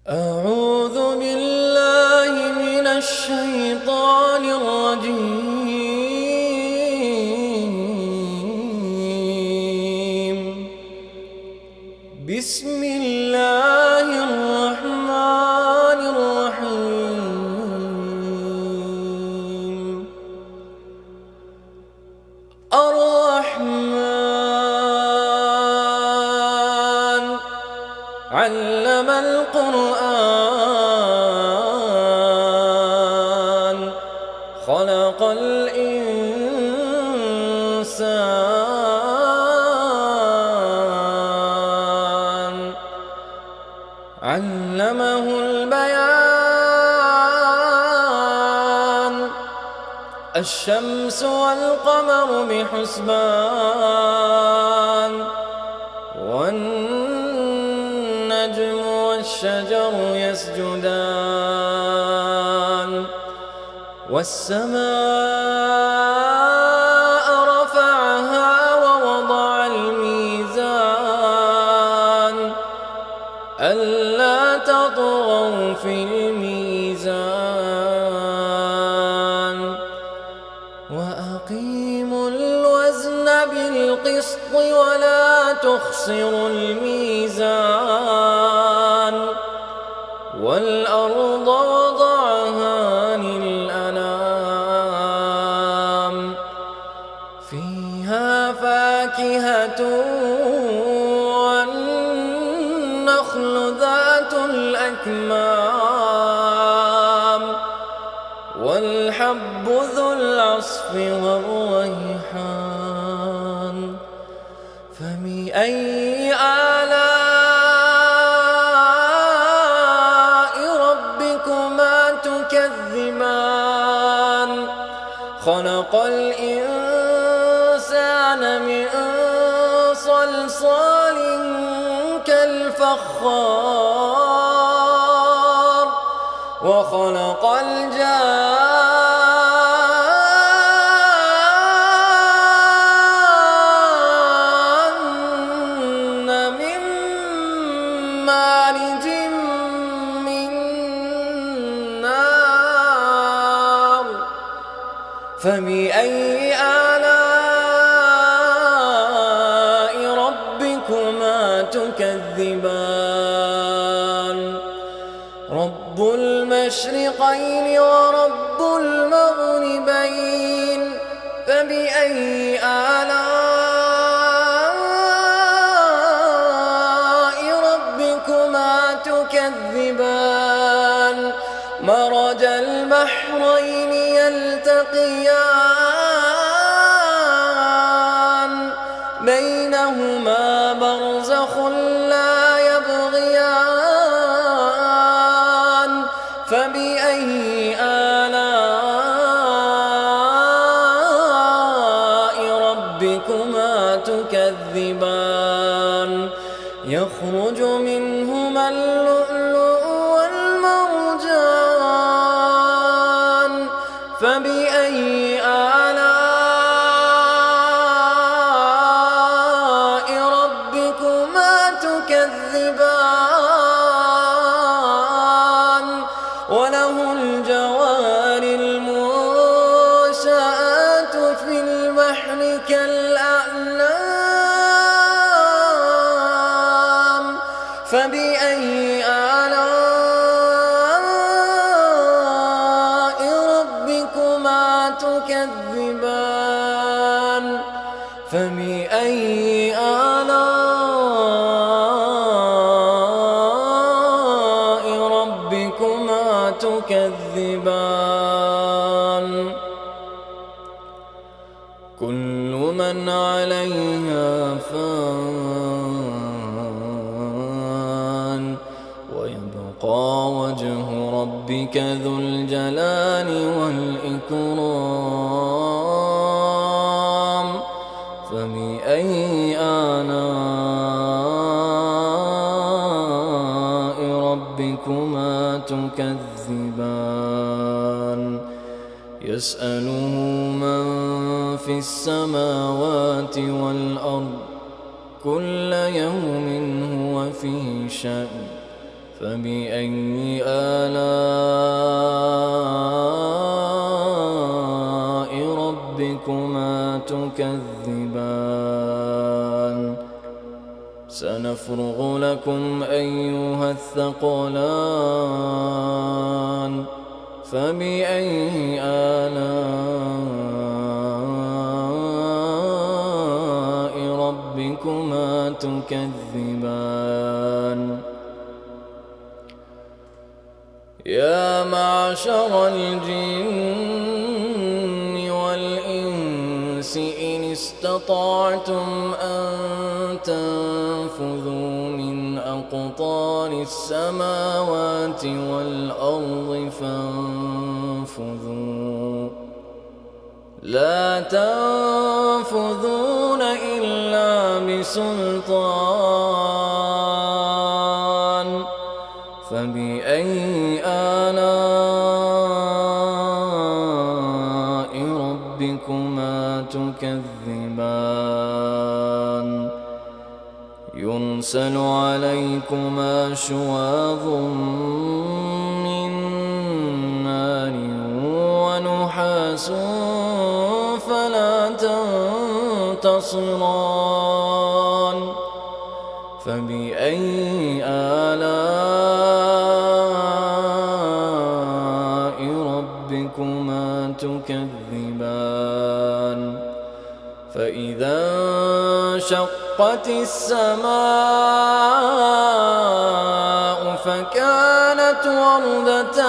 أعوذ بالله من الشيطان الرجيم. بسم الله الرحمن الرحيم. الرحمن علم القرآن خلق الإنسان علمه البيان. الشمس والقمر بحسبان والنجم والشجر يسجدان والسماء رفعها ووضع الميزان ألا تطغوا في الميزان وأقيموا الوزن بالقسط ولا تخسروا الميزان والأرض وضعها للأنام فيها فاكهة والنخل ذات الأكمام والحب ذو العصف والريحان فبأي آلاء ربكما تكذبان. خلق الإنسان من صلصال كالفخار وخلق الجان من مارج من نار فبأي آلاء ربكما تكذبان. رب المشرقين ورب المغربين فبأي آلاء ربكما تكذبان. مرج البحرين يلتقيان بينهما برزخ لا يبغيان فبأي آلاء ربكما تكذبان. يخرج منهما اللؤلؤ والمرجان فبأي آلاء ربكما تكذبان. وله الجوار المنشآت في البحر كالأعلام فبأي آلاء ربكما تكذبان. فبأي آلاء ربكما تكذبان. كل من عليها فان ويبقى وجه ربك ذو الجلال والإكرام فبأي آلاء ربكما تكذبان. يسأله من في السماوات والأرض كل يوم هو في شأن فبأي آلاء ربكما تكذبان سنفرغ لكم أيها الثقلان فبأي آلاء ربكما تكذبان يا معشر الجن والإنس إن استطعتم أن تنفذوا من أقطار السماوات والأرض فانفذوا لا تنفذون إلا بسلطان فبأي آلاء ربكما تكذبان يرسل عليكما شواظ من نار ونحاس فلا تنتصران فبأي آلاء ربكما تكذبان فإذا انشقت السماء فكانت وردة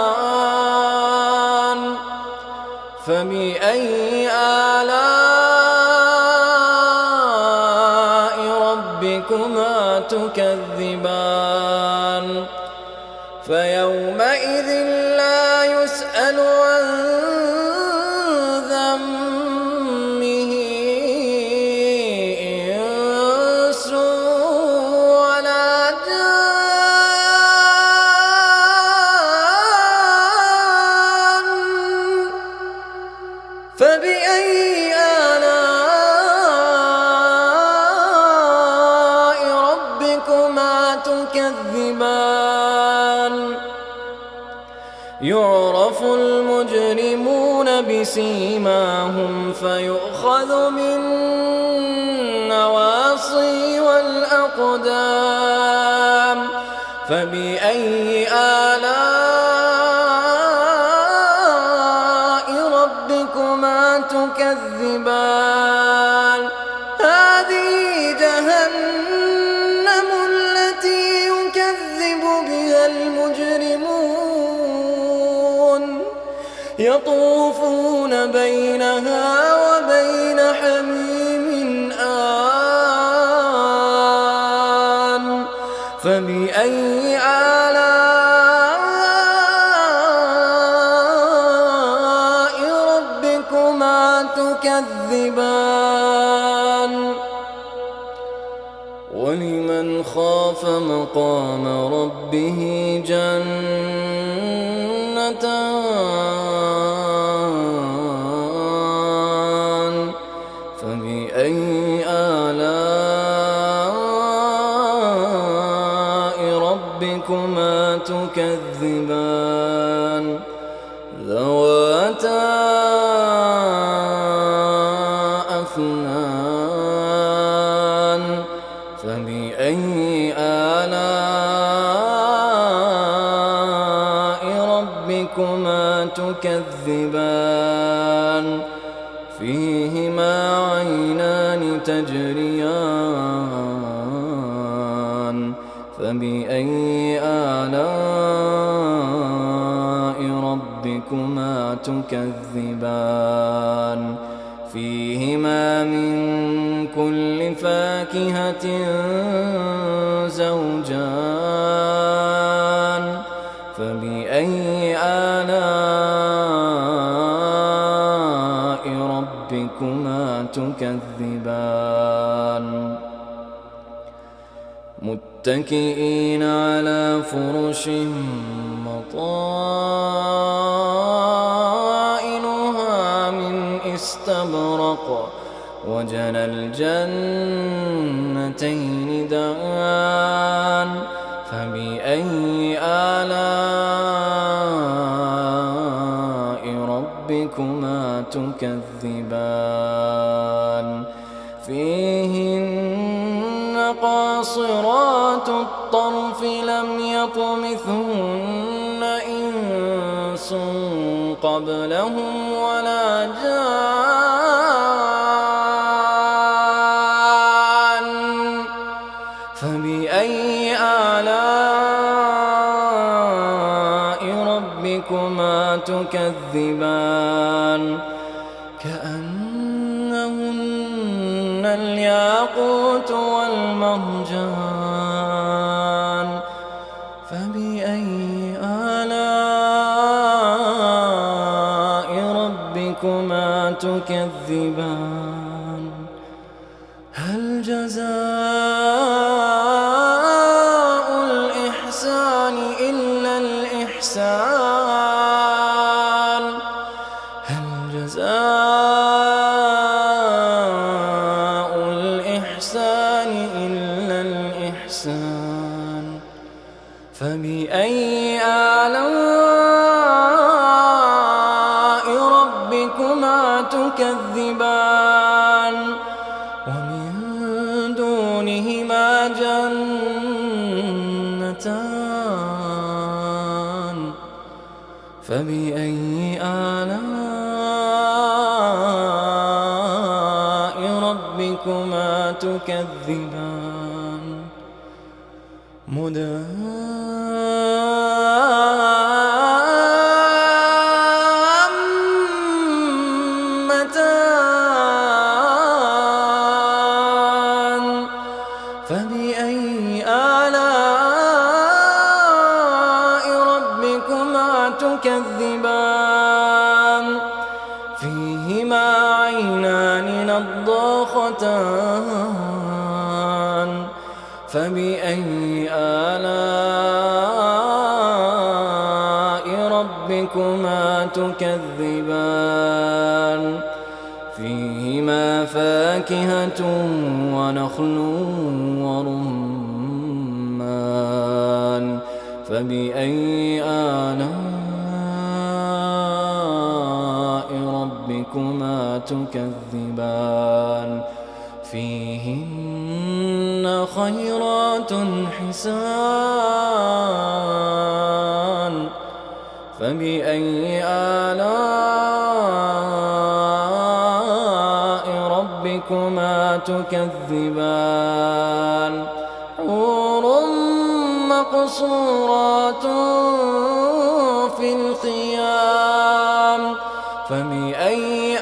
كالدهان فبأي آلاء ربكما تكذبان فيومئذ لا يسأل عن ذنبه إنس ولا جان فبأي آلاء ربكما تكذبان يعرف المجرمون بسيماهم فيؤخذ بالنواصي والأقدام فبأي آلاء ربكما تكذبان هذه جهنم التي يكذب بها المجرمون يطوفون بينها وبين حميم آن فبأي آلاء ربكما تكذبان ولمن خاف مقام ربه جنتان فبأي آلاء ربكما تكذبان ذواتا أفنان فبأي آلاء ربكما تكذبان فيهما عينان تجريان فبأي آلاء ربكما تكذبان فيهما من كل فاكهة زوجان فبأي آلاء ربكما تكذبان متكئين على فرش مطائنها من استبرق وجنى الجنتين دان فبأي آلاء ربكما تكذبان فيهن قاصرات الطرف لم يطمثهن إنس قبلهم ولا جان فبأي آلاء ربكما تكذبان كأنهن الياقوت والمرجان فبأي آلاء ربكما تكذبان هل جزاء الإحسان إلا الإحسان هل جزاء الإحسان إلا الإحسان فبأي آلاء ربكما تكذبان ومن دونهما جنتان فبأي آلاء ربكما تكذبان مدهامتان فبأي آلاء ربكما تكذبان فيهما عينان نضاختان فبأي آلاء ربكما تكذبان فيهما فاكهة ونخل ورمان فبأي آلاء ربكما تكذبان فيهن خيرات حسان فبأي آلاء ربكما تكذبان حور مقصورات في الخيام فبأي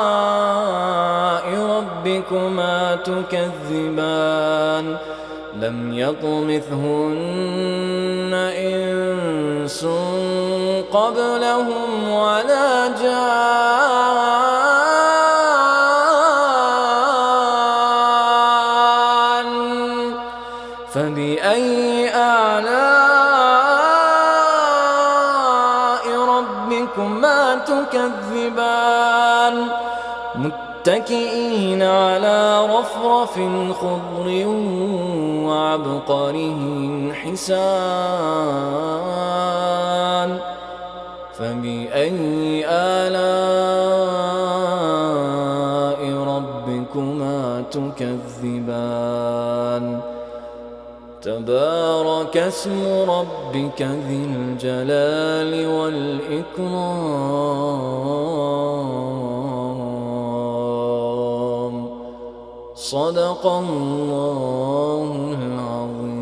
آلاء ربكما تكذبان لم يطمثهن إنس قبلهم ولا جان فبأي آلاء ربكما تكذبان متكئين على رفرف خضر وعبقره حسان فبأي آلاء ربكما تكذبان تبارك اسم ربك ذي الجلال والإكرام صدق الله العظيم.